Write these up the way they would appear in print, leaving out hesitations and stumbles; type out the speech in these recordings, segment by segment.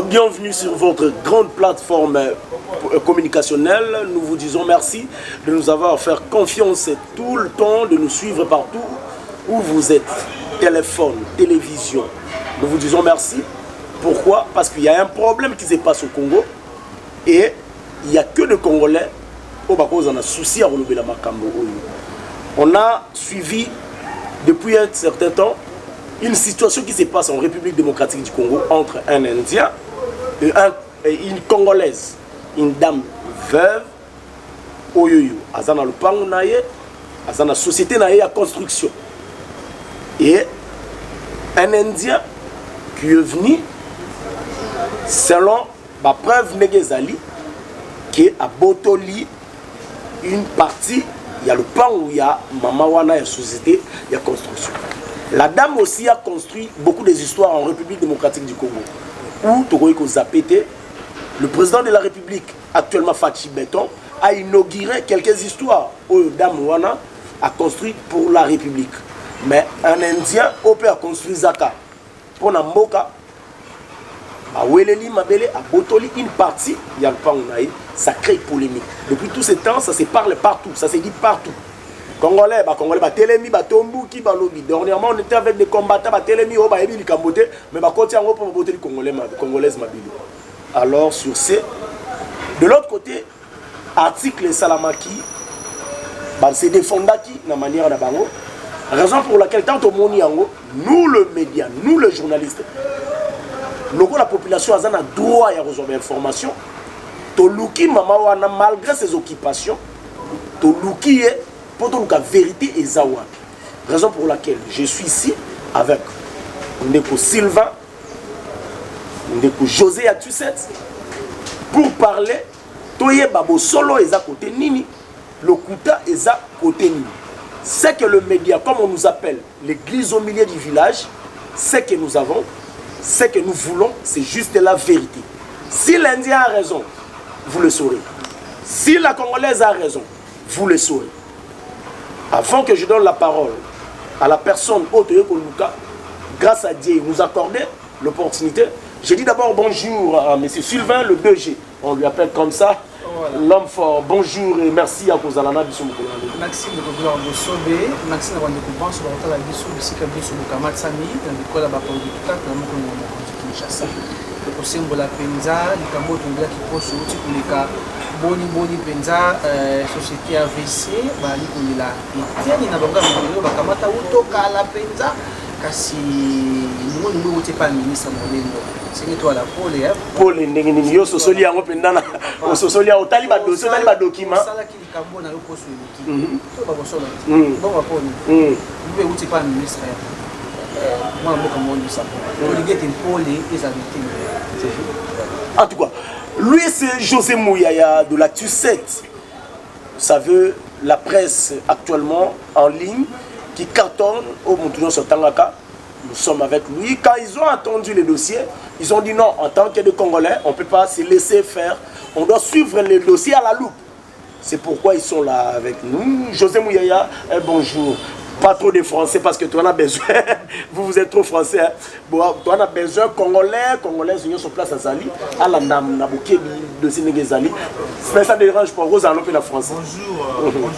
Bienvenue sur votre grande plateforme communicationnelle. Nous vous disons merci de nous avoir fait confiance tout le temps, de nous suivre partout où vous êtes. Téléphone, télévision. Nous vous disons merci. Pourquoi? Parce qu'il y a un problème qui se passe au Congo et il n'y a que des Congolais au Bako, on a souci à relever la Makambo. On a suivi depuis un certain temps une situation qui se passe en République démocratique du Congo entre un Indien et une Congolaise, une dame veuve, Oyoyo, Azana Lupango Naye, Azana Société Naye à construction. Et un Indien qui est venu, selon la preuve Negezali, qui est à Botoli, une partie, il y a le pan où il y a Mamawana, il y a société, il y a construction. La dame aussi a construit beaucoup des histoires en République démocratique du Congo. Où Togoïko Zapete, le président de la République, actuellement Fachi Beton, a inauguré quelques histoires où Dame Wana a construit pour la République. Mais un Indien, a construit Zaka. Pour Namboka, à Weleli Mabele, à Botoli, une partie, il y a le Pangunaï, ça crée polémique. Depuis tout ce temps, ça se parle partout, ça se dit partout. Congolais, Télémi, Tombuki, Balobi. Dernièrement, on était avec des combattants, Télémi, Obaïbi, Kambote, mais côté en haut pour voter les Congolaises Mabili. Alors, sur ce, de l'autre côté, article Salamaki, c'est défendaki, de manière d'Abango. Raison pour laquelle, tant au Moniango, nous le média, nous les journalistes, la population a un droit à recevoir l'information. Toluki Mamawana, malgré ses occupations, Toluki est pour la vérité et Zawa. Raison pour laquelle je suis ici avec Ndeko Sylvain, Ndeko José Atusset, pour parler. Toye Babo Solo est à côté Nini, le Kouta est à côté Nini. C'est que le média, comme on nous appelle l'église au milieu du village, c'est que nous avons, ce que nous voulons, c'est juste la vérité. Si l'Indien a raison, vous le saurez. Si la Congolaise a raison, vous le saurez. Avant que je donne la parole à la personne Otoye Koluka, grâce à Dieu, nous accorder l'opportunité. Je dis d'abord bonjour à M. Sylvain, le 2G. On lui appelle comme ça. Voilà. L'homme fort, bonjour et merci à Kozalana Bissou. Maxime de Kobula Bosobe, Maxime de Wandekouban, sur la Bissou, Bissika Bissou, Kamatsami, dans l'école à Bakon du Tutak, dans le monde de Kinshasa. Le Kosembo la Penza, le Kambo Tonga qui pose sur le cas Boni Penza, société AVC, Bali Koumila. Et tiens, il n'a pas de Bakamata Utoka la Penza, kasi nous ne sommes pas le ministre Molengo. C'est toi la Paul et Paul ndengeni yo sosoli yango pendana o sosoli o tali ba dossier tali ba document sala ki kambo na yo poso yiki to ba bosola bon ba Paul vous êtes pas ministre moi mboka mondo ça to ligete Paul et ça victime. En tout cas lui c'est José Mouyaya de la TUSET. Vous savez la presse actuellement en ligne qui cartonne au Moutounon sur Tangaka. Nous sommes avec lui. Quand ils ont attendu les dossiers, ils ont dit non, en tant que Congolais, on ne peut pas se laisser faire. On doit suivre les dossiers à la loupe. C'est pourquoi ils sont là avec nous. José Mouyaya, bonjour. Pas trop de français parce que tu en as besoin. Vous êtes trop français. Hein? Bon, tu en as besoin Congolais, ils sont sur place à Zali. À la Nabuké de Sénégazali. Mais ça dérange pas. Rose Alopé la France. Bonjour,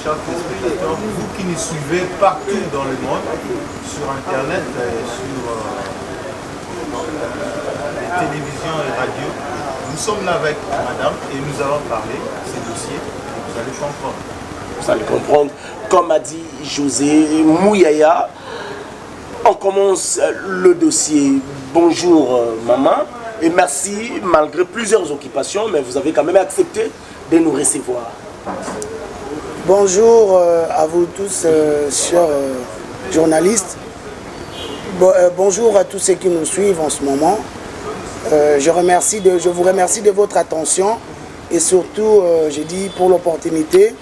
chers téléspectateurs. Vous qui nous suivez partout dans le monde, sur Internet, sur les télévisions et radio. Nous sommes là avec madame et nous allons parler de ces dossiers. Et vous allez comprendre. Vous allez comprendre. Comme a dit José Mouyaya, on commence le dossier. Bonjour maman et merci malgré plusieurs occupations, mais vous avez quand même accepté de nous recevoir. Bonjour à vous tous, chers journalistes. Bonjour à tous ceux qui nous suivent en ce moment. Je vous remercie de votre attention et surtout, je dis pour l'opportunité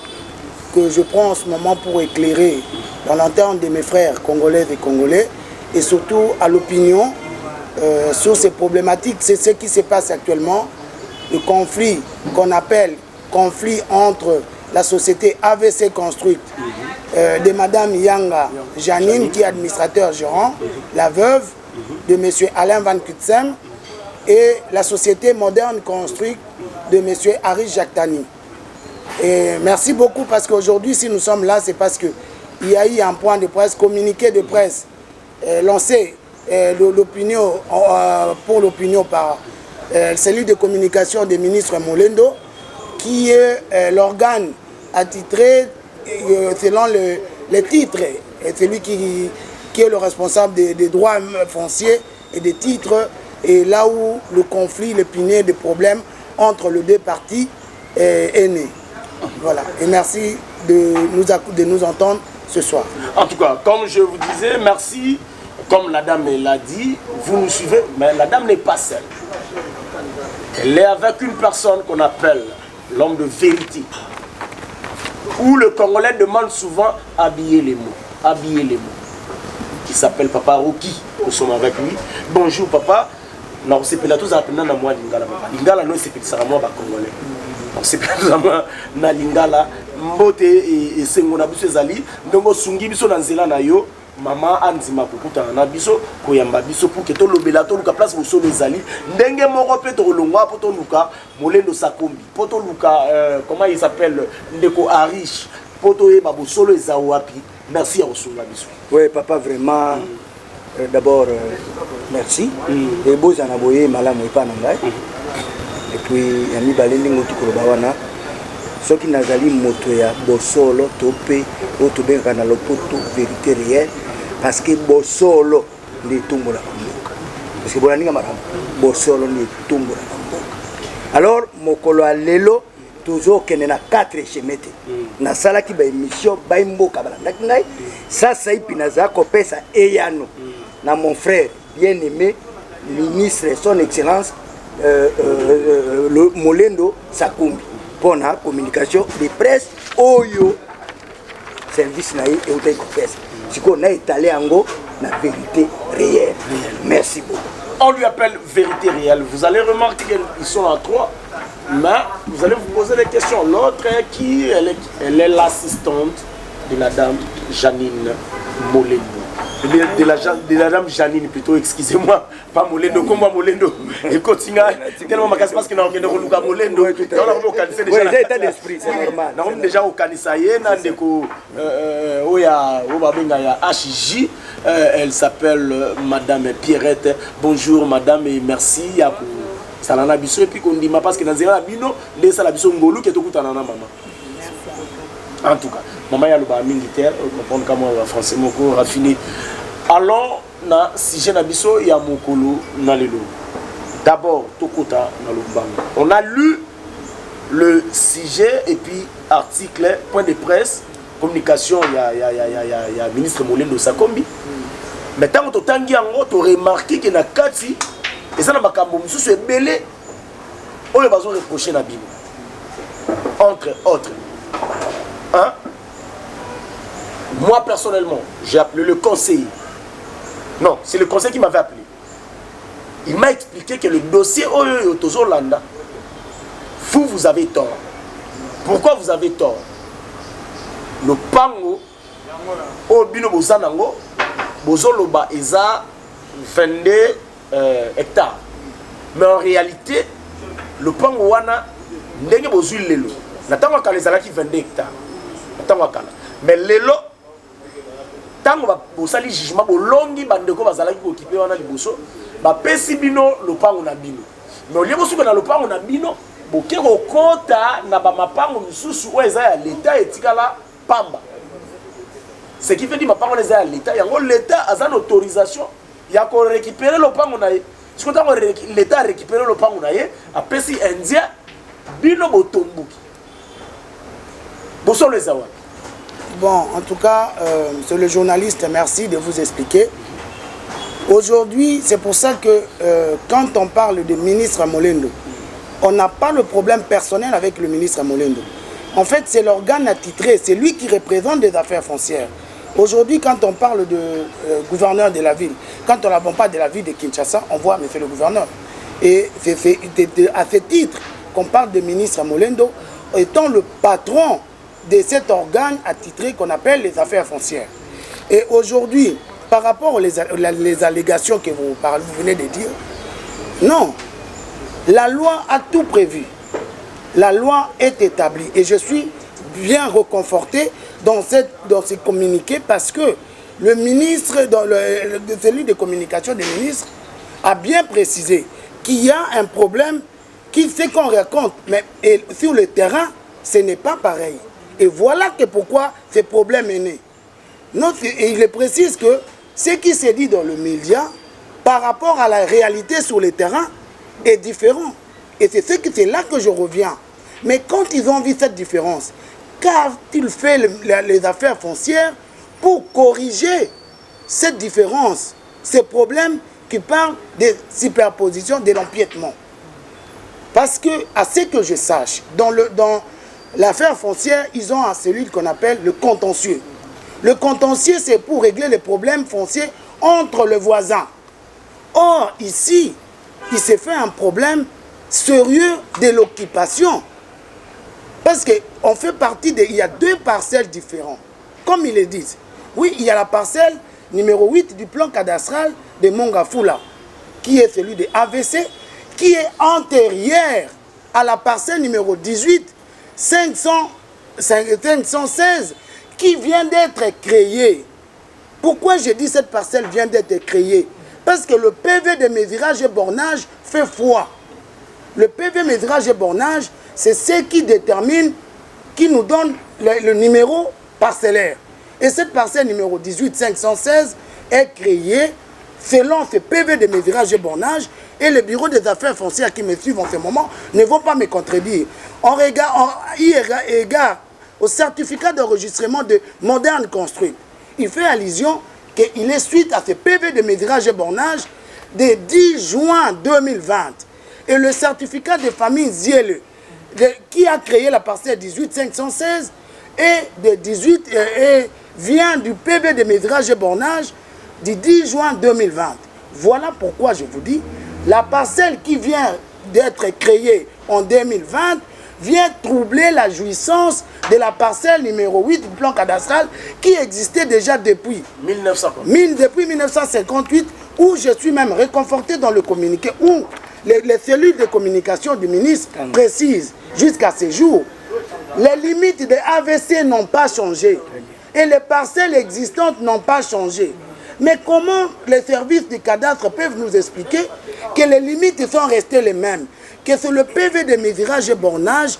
que je prends en ce moment pour éclairer dans l'entente de mes frères congolais et congolais et surtout à l'opinion sur ces problématiques. C'est ce qui se passe actuellement, le conflit qu'on appelle conflit entre la société AVC Construite de Madame Yanga Janine qui est administrateur gérant, la veuve de Monsieur Alain Van Kutsem et la société moderne construite de M. Harry Jactani. Et merci beaucoup parce qu'aujourd'hui, si nous sommes là, c'est parce qu'il y a eu un point de presse, communiqué de presse lancé pour l'opinion par cellule de communication du ministre Molendo, qui est l'organe attitré selon les titres, et celui qui est le responsable des droits fonciers et des titres, et là où le conflit, l'opinion des problèmes entre les deux parties est né. Voilà, et merci de nous entendre ce soir. En tout cas, comme je vous disais, merci. Comme la dame l'a dit, vous nous suivez, mais la dame n'est pas seule. Elle est avec une personne qu'on appelle l'homme de vérité. Où le Congolais demande souvent habiller les mots. Habiller les mots. Qui s'appelle Papa Roki. Nous sommes avec lui. Bonjour papa. Non, c'est pas tous appelés dans moi Lingala papa. Lingala non c'est pas moi Congolais. C'est pas tous moi na Lingala. Mbote et sengona biso ezali ndongo sungi biso na nzela na yo. Maman anzima kukuta na biso koyamba biso pour que to lobela to luka place boso ezali ndenge moko pe to longwa po to luka Molendo Sakombi po to luka comment il s'appelle ndeko Arish po to yeba bosolo ezawapi. Merci à Osunga biso. Oui papa vraiment d'abord merci et beaux anaboye malamu epa na ngai et puis yami baleli ngotu koloba wana soki nazali moto ya bosolo to pe o to benga na lopoto vérité réelle parce que bosolo ndi tumbola mboka parce que bolandinga makambo bosolo ndi tumbola mboka alors mokolo lelo toujours kene na 4 chemete na sala ki ba émission ba mboka balandaki ngai sasa ipi naza kopesa eyano na mon frère bien aimé ministre son excellence le Molendo Sakombi pour la communication de presse oyo service naï et au confesse si qu'on a étalé en gros la vérité réelle. Merci beaucoup. On lui appelle vérité réelle. Vous allez remarquer qu'ils sont à 3, mais vous allez vous poser des questions. L'autre est qui? Elle est l'assistante de la dame Janine Molendo. De la dame Janine plutôt, excusez-moi, pas Molendo, comme moi Molendo. Et continue, tellement ma casse parce qu'il y a un Molendo. On a organisé déjà l'état d'esprit, c'est normal. On a déjà organisé HJ. Elle s'appelle Madame Pierrette. Bonjour Madame et merci. Salana Bisso et puis qu'on dit parce que dans un bino, les salabiso ngolu qui est au coup maman. En tout cas, maman ya loba militaire, comprendre comment on va français moko raffiné. Allons na sujet na biso ya mokolo na lelo. D'abord tokota na lobanga. On a lu le sujet et puis article point de presse communication ya ministre Molendo Sakombi. Mais tant que tangi yango to remarqué que na kati et ça na makambo mususu ebele oyo bazo reprocher na bino. Entre autres. Hein? Moi personnellement, j'ai appelé le conseiller. Non, c'est le conseiller qui m'avait appelé. Il m'a expliqué que le dossier Oyo Landa, vous avez tort. Pourquoi vous avez tort? Le pango, Obino Bozanango, Bozoloba Eza 22 hectares. Mais en réalité, le pango wana ndenge bozul lelo. Natanga kala ezalaki 22 hectares. Mais lelo tango bosali jugement bolongi bandeko bazalaki occupé wana liboso bapesi bino lopango na bino mais olie bosuka na lopango na bino boke kokota na bamapango misusu oyo eza ya leta etikala pamba ce qui fait dit mapango eza ya leta yango leta aza na autorisation ya korécupérer lopango na ye siko ntango leta arécupérer lopango na ye apesi indien bino botombuki bosolo eza wana. Bon, en tout cas, monsieur le journaliste, merci de vous expliquer. Aujourd'hui, c'est pour ça que quand on parle de ministre Molendo, on n'a pas le problème personnel avec le ministre Molendo. En fait, c'est l'organe attitré, c'est lui qui représente des affaires foncières. Aujourd'hui, quand on parle de gouverneur de la ville, quand on ne parle de la ville de Kinshasa, on voit monsieur le gouverneur. Et c'est à ce titre qu'on parle de ministre Molendo étant le patron de cet organe attitré qu'on appelle les affaires foncières. Et aujourd'hui, par rapport aux allégations que vous venez de dire, non, La loi a tout prévu. La loi est établie. Et je suis bien reconforté dans ces communiqués parce que le ministre, celui de communication des ministres, a bien précisé qu'il y a un problème qui fait qu'on raconte. Mais sur le terrain, ce n'est pas pareil. Et voilà que pourquoi ce problème est né. Et il précise que ce qui s'est dit dans le média par rapport à la réalité sur le terrain est différent. Et c'est là que je reviens. Mais quand ils ont vu cette différence, qu'a-t-il fait les affaires foncières pour corriger cette différence, ces problèmes qui parlent des superpositions, de l'empiètement? Parce que, à ce que je sache, dans l'affaire foncière, ils ont celui qu'on appelle le contentieux. Le contentieux, c'est pour régler les problèmes fonciers entre les voisins. Or, ici, il s'est fait un problème sérieux de l'occupation. Parce qu'on fait partie il y a 2 parcelles différentes. Comme ils le disent. Oui, il y a la parcelle numéro 8 du plan cadastral de Mongafula, qui est celui de AVC, qui est antérieure à la parcelle numéro 18, 516, qui vient d'être créée. Pourquoi j'ai dit cette parcelle vient d'être créée? Parce que le PV de mesurage et bornage fait foi. Le PV mesurage et bornage, c'est ce qui détermine, qui nous donne le numéro parcellaire. Et cette parcelle numéro 18516 est créée selon ce PV de mesurage et bornage, et le bureau des affaires foncières qui me suivent en ce moment ne vont pas me contredire. En égard au certificat d'enregistrement de Moderne Construite, il fait allusion qu'il est suite à ce PV de mesurage et bornage de 10 juin 2020. Et le certificat de famille Ziele, qui a créé la parcelle 18516 vient du PV de mesurage et bornage du 10 juin 2020. Voilà pourquoi je vous dis, la parcelle qui vient d'être créée en 2020 vient troubler la jouissance de la parcelle numéro 8 du plan cadastral qui existait déjà depuis 1958, où je suis même réconforté dans le communiqué, où les cellules de communication du ministre précisent jusqu'à ce jour, les limites de AVC n'ont pas changé et les parcelles existantes n'ont pas changé. Mais comment les services du cadastre peuvent nous expliquer que les limites sont restées les mêmes, que c'est le PV de mesurage et bornage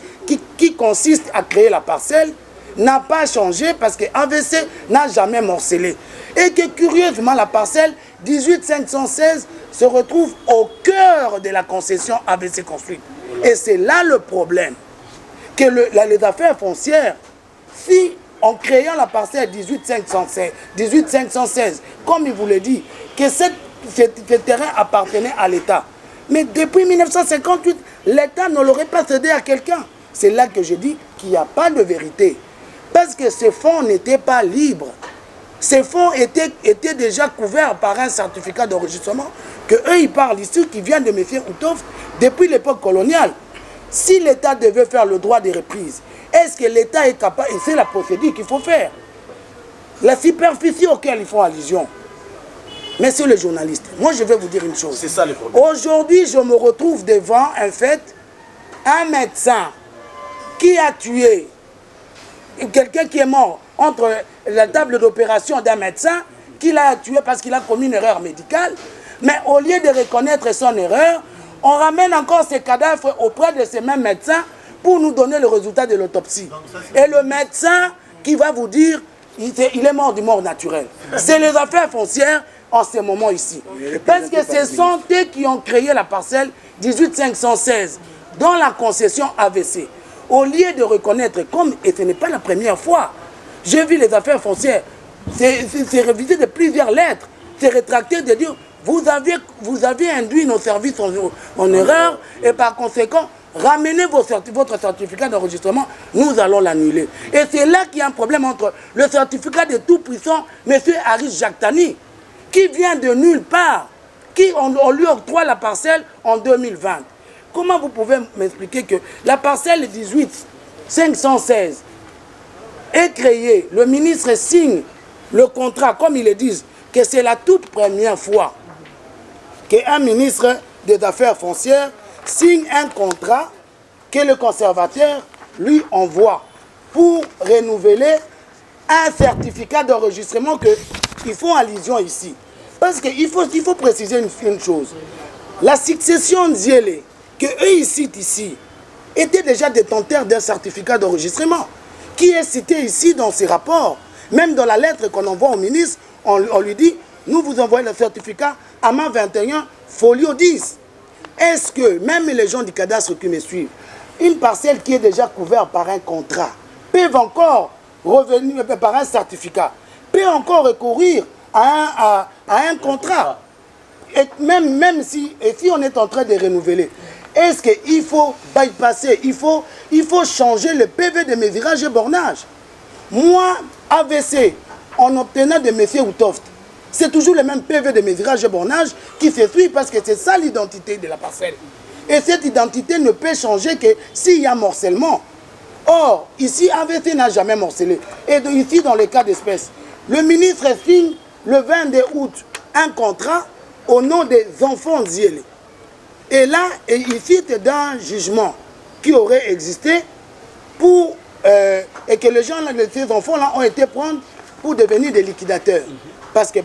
qui consiste à créer la parcelle n'a pas changé parce que AVC n'a jamais morcelé. Et que curieusement, la parcelle 18516 se retrouve au cœur de la concession AVC Construite. Et c'est là le problème. Que les affaires foncières, si en créant la parcelle 18516, comme il vous le dit, que ce terrain appartenait à l'État. Mais depuis 1958, l'État ne l'aurait pas cédé à quelqu'un. C'est là que je dis qu'il n'y a pas de vérité. Parce que ces fonds n'étaient pas libres. Ces fonds étaient déjà couverts par un certificat d'enregistrement que eux ils parlent ici, qui vient de M. Outoff depuis l'époque coloniale. Si l'État devait faire le droit de reprise, est-ce que l'État est capable, et c'est la procédure qu'il faut faire, la superficie auquel ils font allusion. Messieurs les journalistes, moi je vais vous dire une chose. C'est ça le problème. Aujourd'hui, je me retrouve devant un fait, un médecin qui a tué quelqu'un qui est mort entre la table d'opération d'un médecin, qui l'a tué parce qu'il a commis une erreur médicale, mais au lieu de reconnaître son erreur, on ramène encore ces cadavres auprès de ces mêmes médecins pour nous donner le résultat de l'autopsie. Et le médecin qui va vous dire il est mort du mort naturel. C'est les affaires foncières en ce moment ici. Parce que ce sont eux qui ont créé la parcelle 18516 dans la concession AVC. Au lieu de reconnaître comme, et ce n'est pas la première fois, j'ai vu les affaires foncières, c'est révisé de plusieurs lettres, c'est rétracté de dire vous avez induit nos services en erreur et par conséquent, ramenez votre certificat d'enregistrement, nous allons l'annuler. Et c'est là qu'il y a un problème entre le certificat de tout-puissant, M. Aris Jactani, qui vient de nulle part, qui on lui octroie la parcelle en 2020. Comment vous pouvez m'expliquer que la parcelle 18516 est créée, le ministre signe le contrat, comme ils le disent, que c'est la toute première fois qu'un ministre des Affaires foncières signe un contrat que le conservateur lui envoie pour renouveler un certificat d'enregistrement qu'ils font allusion ici. Parce qu'il faut préciser une chose. La succession Nziele, que eux ils citent ici, était déjà détenteur d'un certificat d'enregistrement qui est cité ici dans ces rapports. Même dans la lettre qu'on envoie au ministre, on lui dit, nous vous envoyons le certificat à main 21, folio 10. Est-ce que, même les gens du cadastre qui me suivent, une parcelle qui est déjà couverte par un contrat, peuvent encore revenir par un certificat, peut encore recourir à un contrat. Et même si on est en train de renouveler, est-ce qu'il faut bypasser, il faut changer le PV de mes virages et bornages? Moi, AVC, en obtenant de M. Outoft, c'est toujours le même PV de mes virages et bornages qui se suit parce que c'est ça l'identité de la parcelle. Et cette identité ne peut changer que s'il y a morcellement. Or, ici, AVC n'a jamais morcelé. Et ici, dans le cas d'espèce, le ministre signe le 22 août un contrat au nom des enfants Nziele. Et là, il cite d'un jugement qui aurait existé pour, et que les gens, ces enfants-là, ont été prendre pour devenir des liquidateurs. Parce que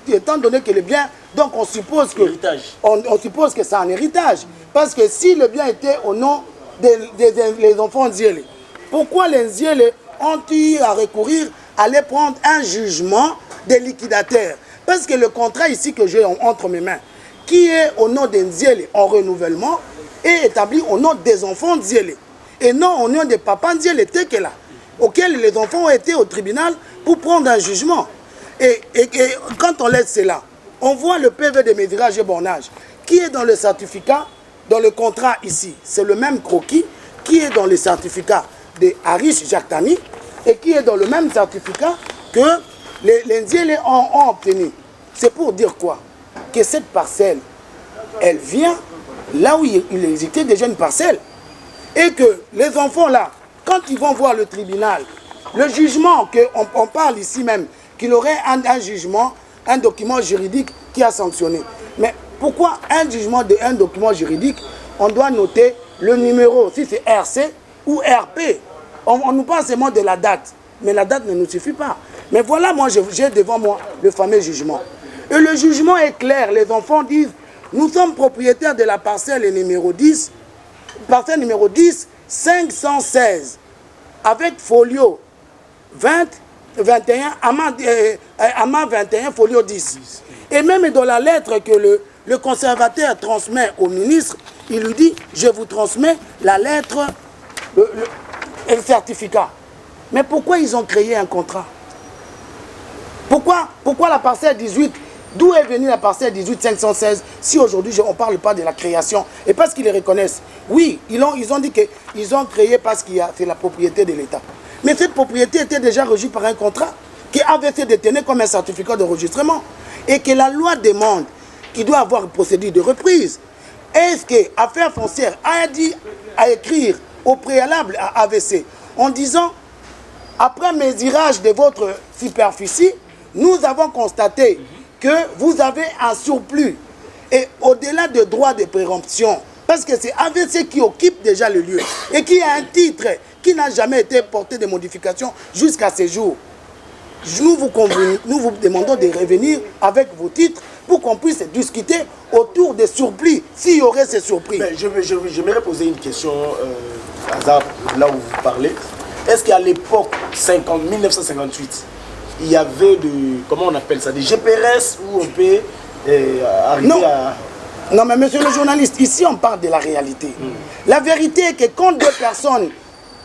étant donné que le bien, donc on suppose que c'est un héritage. Parce que si le bien était au nom des enfants Nziele, pourquoi les Nziele ont-ils à recourir à aller prendre un jugement des liquidateurs? Parce que le contrat ici que j'ai entre mes mains, qui est au nom des Nziele en renouvellement, est établi au nom des enfants Nziele. Et non au nom des papas Nziele Tekela, auxquels les enfants ont été au tribunal pour prendre un jugement. Et quand on laisse cela, on voit le PV de mes virages et bornages, qui est dans le certificat, dans le contrat ici. C'est le même croquis qui est dans le certificat de Harish Jaktani et qui est dans le même certificat que les Nziele ont obtenu. C'est pour dire quoi? Que cette parcelle, elle vient là où il existait déjà une parcelle. Et que les enfants là, quand ils vont voir le tribunal, le jugement qu'on parle ici même, qu'il aurait un jugement, un document juridique qui a sanctionné. Mais pourquoi un jugement d'un document juridique, on doit noter le numéro, si c'est RC ou RP? On nous parle seulement de la date, mais la date ne nous suffit pas. Mais voilà, moi j'ai devant moi le fameux jugement. Et le jugement est clair, les enfants disent, nous sommes propriétaires de la parcelle numéro 10, parcelle numéro 10, 516, avec folio 20, 21, AMA 21, folio 10. Et même dans la lettre que le conservateur transmet au ministre, il lui dit, je vous transmets la lettre et le certificat. Mais pourquoi ils ont créé un contrat? Pourquoi la parcelle 18? D'où est venue la parcelle 18 516 si aujourd'hui on ne parle pas de la création? Et parce qu'ils les reconnaissent. Oui, ils ont dit qu'ils ont créé parce qu'il y a fait la propriété de l'État. Mais cette propriété était déjà régie par un contrat qui avait été détenu comme un certificat d'enregistrement. Et que la loi demande qu'il doit avoir une procédure de reprise. Est-ce que Affaires foncières a dit à écrire au préalable à AVC en disant, après mesurage de votre superficie, nous avons constaté que vous avez un surplus. Et au-delà de droit de préemption, parce que c'est AVC qui occupe déjà le lieu et qui a un titre qui n'a jamais été porté de modification jusqu'à ce jour. Nous vous demandons de revenir avec vos titres pour qu'on puisse discuter autour des surplus, s'il y aurait ces surplus. J'aimerais poser une question, hasard, là où vous parlez. Est-ce qu'à l'époque 1958, il y avait comment on appelle ça, des GPRS où on peut arriver à... Non, mais monsieur le journaliste, ici on parle de la réalité. La vérité est que quand deux personnes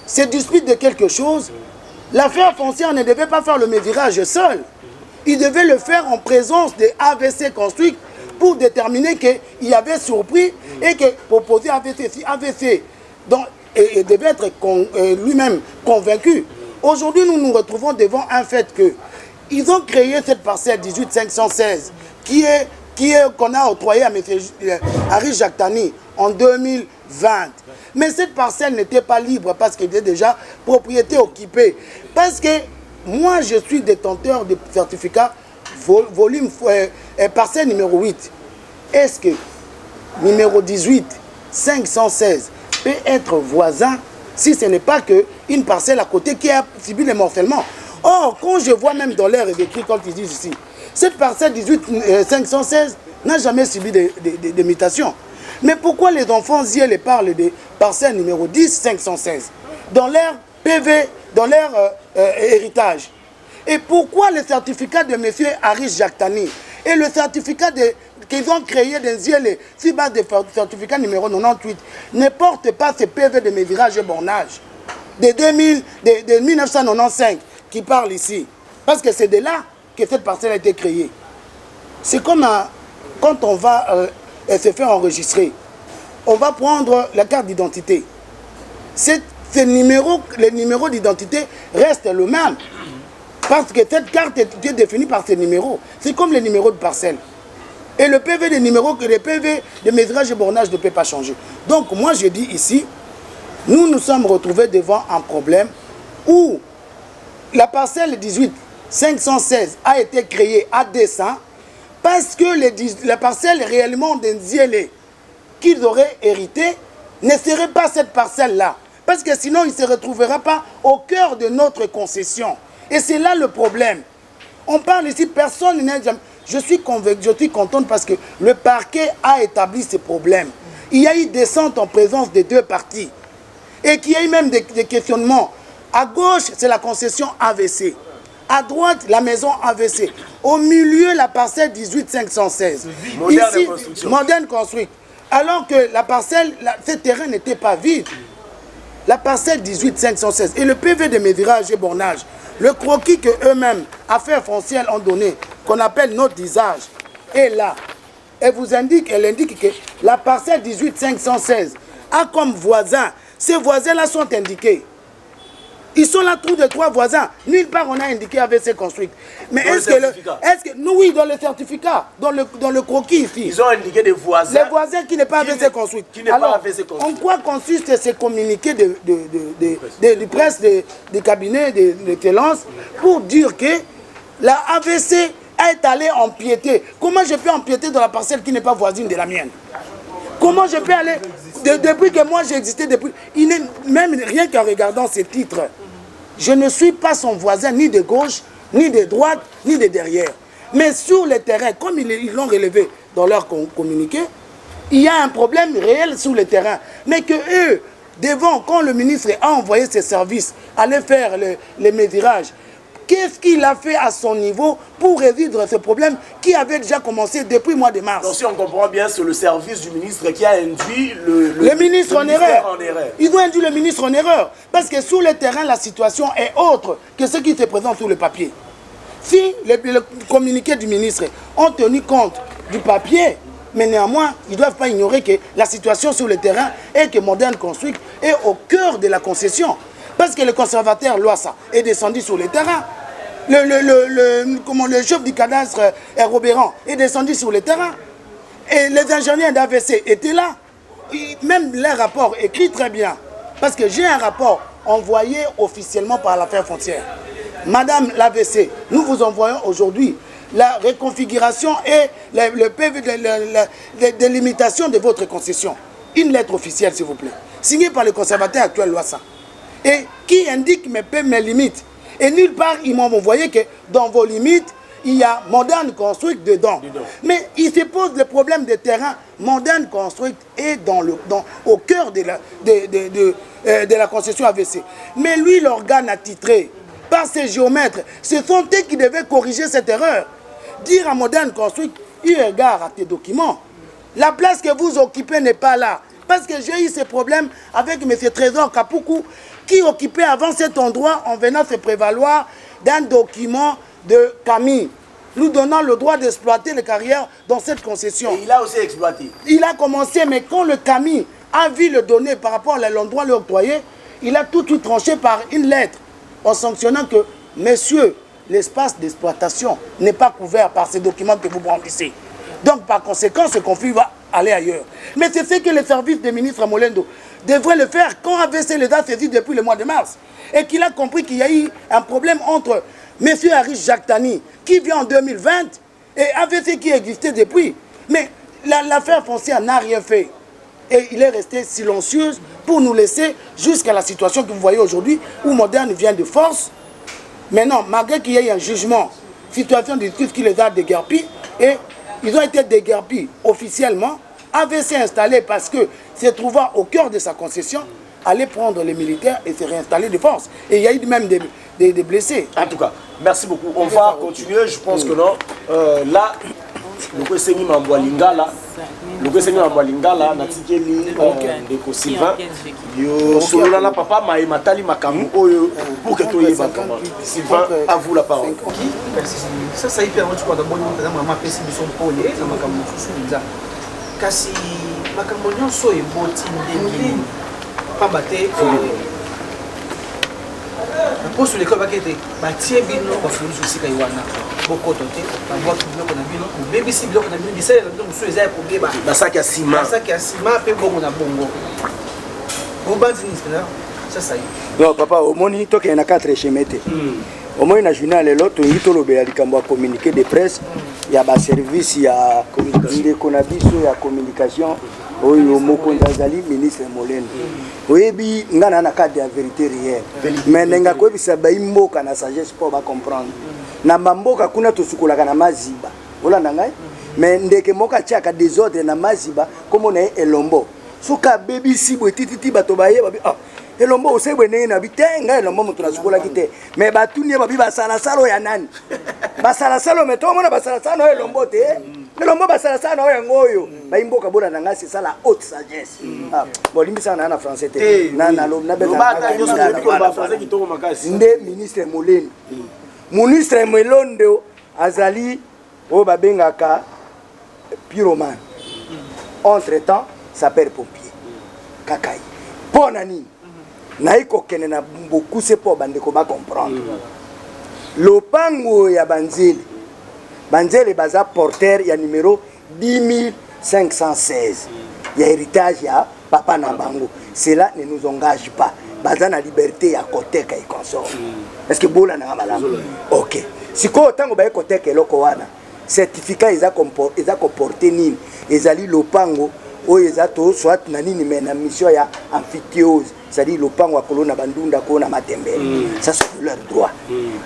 se disputent de quelque chose, l'affaire foncière ne devait pas faire le mévirage seul. Il devait le faire en présence des AVC construits pour déterminer qu'il y avait surpris et que proposer AVC, si AVC et devait être lui-même convaincu. Aujourd'hui, nous nous retrouvons devant un fait que ils ont créé cette parcelle 18516 qu'on a octroyée à M. Harish Jaktani en 2020. Mais cette parcelle n'était pas libre parce qu'elle était déjà propriété occupée. Parce que moi, je suis détenteur du certificat volume parcelle numéro 8. Est-ce que numéro 18, 516 peut être voisin si ce n'est pas qu'une parcelle à côté qui a subi le morcellement. Or, quand je vois même dans l'air écrit, quand ils disent ici, cette parcelle 18 516 n'a jamais subi de mutation. Mais pourquoi les enfants les parlent des parcelles numéro 10 516 dans leur PV, dans leur héritage? Et pourquoi le certificat de M. Aris Jactani et le certificat qu'ils ont créé dans les 6 bases de certificat numéro 98 ne portent pas ce PV de mesurage et bornage de 1995 qui parle ici? Parce que c'est de là que cette parcelle a été créée. C'est comme quand on va se faire enregistrer, on va prendre la carte d'identité. Le numéro d'identité reste le même. Parce que cette carte est définie par ces numéros. C'est comme les numéros de parcelle. Et le PV de numéro, le PV de mesurage et bornage ne peut pas changer. Donc moi je dis ici, nous nous sommes retrouvés devant un problème où la parcelle 18 516 a été créée à dessein parce que la parcelle réellement d'un Ziélé qu'ils auraient hérité ne serait pas cette parcelle-là. Parce que sinon, il ne se retrouvera pas au cœur de notre concession. Et c'est là le problème. On parle ici, personne n'est jamais... Je suis convaincu, je suis contente parce que le parquet a établi ces problèmes. Il y a eu descente en présence des deux parties. Et qu'il y a eu même des questionnements. À gauche, c'est la concession AVC. À droite, la maison AVC. Au milieu, la parcelle 18 516. Moderne construction. Moderne construite. Alors que la parcelle, ce terrain n'était pas vide. La parcelle 18 516 et le PV de mesurage et bornage, le croquis que eux-mêmes, affaires foncières, ont donné, qu'on appelle notre usage, est là. Et elle indique que la parcelle 18 516 a comme voisin, ces voisins-là sont indiqués. Ils sont là tous de 3 voisins. Nulle part on a indiqué AVC construite. Mais est-ce que nous, oui, dans le certificat, dans le croquis ici. Ils ont indiqué des voisins. Les voisins qui n'est pas AVC construite. Qui n'est pas AVC construite. En quoi consiste ces communiqués de presse, des cabinets d'excellence pour dire que la AVC est allée empiéter? Comment je peux empiéter dans la parcelle qui n'est pas voisine de la mienne? Comment je peux aller... Depuis que moi j'ai existé, même rien qu'en regardant ces titres, je ne suis pas son voisin ni de gauche, ni de droite, ni de derrière. Mais sur le terrain, comme ils l'ont relevé dans leur communiqué, il y a un problème réel sur le terrain. Mais que eux, devant, quand le ministre a envoyé ses services, aller faire les mesurages, qu'est-ce qu'il a fait à son niveau pour résoudre ce problème qui avait déjà commencé depuis le mois de mars? Donc si on comprend bien, c'est le service du ministre qui a induit le ministre en erreur. Ils ont induit le ministre en erreur. Parce que sur le terrain, la situation est autre que ce qui se présente sur le papier. Si les communiqués du ministre ont tenu compte du papier, mais néanmoins, ils ne doivent pas ignorer que la situation sur le terrain est que Moderne Construite est au cœur de la concession. Parce que le conservateur Loassa est descendu sur le terrain. Le chef du cadastre Robéran est descendu sur le terrain. Et les ingénieurs d'AVC étaient là. Même les rapports écrits très bien. Parce que j'ai un rapport envoyé officiellement par l'affaire foncière. Madame l'AVC, nous vous envoyons aujourd'hui la reconfiguration et le PV de limitation de votre concession. Une lettre officielle, s'il vous plaît. Signée par le conservateur actuel Loassa. Et qui indique mes limites. Et nulle part, ils m'ont envoyé que dans vos limites, il y a Moderne Construite dedans. Mais il se pose le problème de terrain. Moderne Construite est au cœur de la concession AVC. Mais lui, l'organe attitré par ses géomètres, ce sont eux qui devaient corriger cette erreur. Dire à Moderne Construite, il regarde à tes documents. La place que vous occupez n'est pas là. Parce que j'ai eu ce problème avec M. Trésor Kapoukou, qui occupait avant cet endroit en venant se prévaloir d'un document de Camille, nous donnant le droit d'exploiter les carrières dans cette concession. Et il a aussi exploité. Il a commencé, mais quand le Camille a vu le donner par rapport à l'endroit lui octroyé, il a tout de suite tranché par une lettre en sanctionnant que, messieurs, l'espace d'exploitation n'est pas couvert par ces documents que vous brandissez. Donc, par conséquent, ce conflit va aller ailleurs. Mais c'est ce que le service du ministre Molendo devrait le faire quand AVC les a saisis depuis le mois de mars. Et qu'il a compris qu'il y a eu un problème entre M. Aris Jactani, qui vient en 2020, et AVC qui existait depuis. Mais l'affaire foncière n'a rien fait. Et il est resté silencieux pour nous laisser jusqu'à la situation que vous voyez aujourd'hui où Moderne vient de force. Maintenant, malgré qu'il y ait un jugement, situation de justice qui les a déguerpis, et ils ont été déguerpis officiellement, AVC installé parce que se trouvant au cœur de sa concession, allait prendre les militaires et se réinstaller de force. Et il y a eu même des blessés. En tout cas, merci beaucoup. On va continuer. Je pense que non. Là, le Kweseni Mambwalingala, Natikeli, Ndeko Sylvain, yo solo na papa Matali Makambu Oyo pour que tu aies Sylvain, à vous la parole. Ça, ça y permet de voir d'abord nous avons ma pesi de son polé, na Makambu Fusunza. Kasi Makambu nyonso e boti ndenge pas batté. Pour sur l'école bakete, batie bino ba fulu sur sika iwana. Boko toté, ba boa biloko na bino, baby si biloko na bino, bisala na bino musu ezaya problème. Ba sac ya ciment. Ba sac ya ciment pe bongo na bongo. Au bandi ni ça ça y. Non papa, au moni to ke na 4 chemete. Au moins na journal lelo to ngito lobe ya likambo communiqué de presse ya ba service ya communication ya communication. Oyo mokonzi azali ministre Molendo. Oyebi ngana na cadre ya vérité réelle. Mais nenga ko bisa ba imboka na sagesse pour ba comprendre. Na mamboka kuna to sukolaka na maziba. Ola ngai? Mais ndeke moka tiaka désordre na maziba comme on est elombo. Soka baby sibo tititi bato baye babi ah elombo osebwe nene na bitenga elombo mutu na sukola kite. Mais batuni babi basala salo ya nani? Basala salo meto mona basala salo elombo te. Elombo basala salo ya ngoyo. Ba imboka bona na ngasi c'est la haute sagesse. Ah bon limbisa na français te. Na beta français qui toko makasi. Nde ministre Molendo. Ministre Molendo azali o babengaka pyromane. Entre-temps, sapeur-pompier. Kakai. Ponani. Naiko kene na beaucoup c'est pour bande ko ba comprendre. Lopango ya Banzele. Banzele baza porteur ya numéro 10516. Ya héritage ya papa na bango. Cela ne nous engage pas. Baza na liberté ya koteka et consort. Est-ce que bola na malamu? OK. Siko tango ba koteka eloko wana. Certificat eza comporter nini? Ezali lopango oyo eza to soit na nini mais na mission ya amphithéose. C'est-à-dire lopango akolona bandunda ko na matembele. Ça c'est leur droit.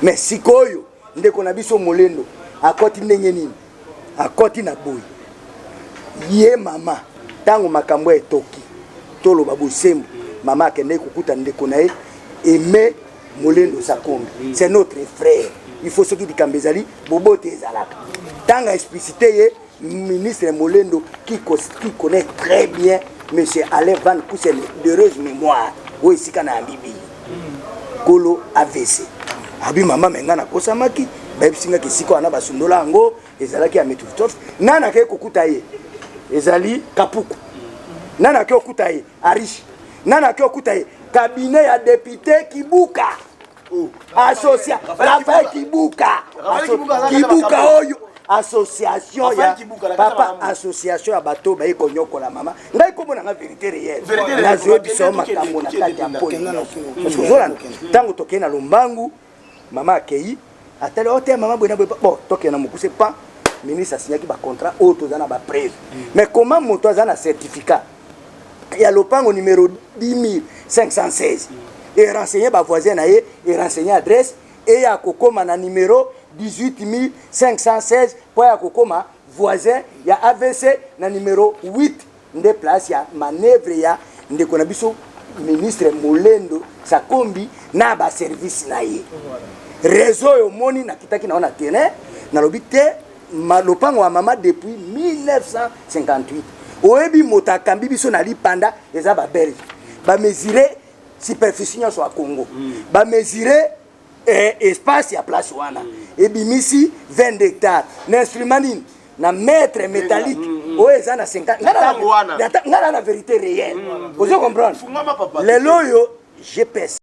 Mais sikoyo ndeko na biso Molendo akoti ndenge nini? Akoti na boy. Ye mama tango makambo etoki. Tolo babusembo mama akende kukuta ndeko na ye Aimé Molendo Sakombi. C'est notre frère. Il faut surtout dikambezali bobote ezalaka. Tanga explicité ye ministre Molendo qui connaît très bien monsieur Alain Van Kousen d'heureuse mémoire. Oui, c'est quand même Bibi. Kolo AVC. Abi mama mengana kosamaki, ba bisinga kisiko ana basundola ngo, ezalaki ametuftof, nana ke kokuta ye. Ezali Kapuku. Nana ke okuta ye Arish. Nana ke okuta ye cabinet ya député Kibuka. Association Raphaël Kibuka. Kibuka oyo association ya papa association ya bato ba ekonyoko la mama ngai komona nga vérité réelle na zo biso makambo na kati ya poli tango tokena na Lombangu mama akei atale ote mama bwena bon tokena mukuse pas ministre asignaki ba contrat auto zana ba preuve mais comment moto azana certificat ya lopango numéro 10516 et renseigner ba voisin na ye et renseigner adresse et ya kokoma na numéro 18516 pour ya kokoma voisin ya AVC na numéro 8 nde place ya manœuvre ya ndeko na biso ministre Molendo Sakombi na ba service na ye réseau yo moni na kitaki na ona terrain na lobité malopango wa mama depuis 1958 oyebi motakambi biso na lipanda eza ba belge ba mesurer superficie nyonso ya Congo ba mesurer espace ya place wana ebimisi 20 hectares l'instrument nini na mètre métallique oyo eza na 50 ngana na vérité réelle vous comprendre lelo yo GPS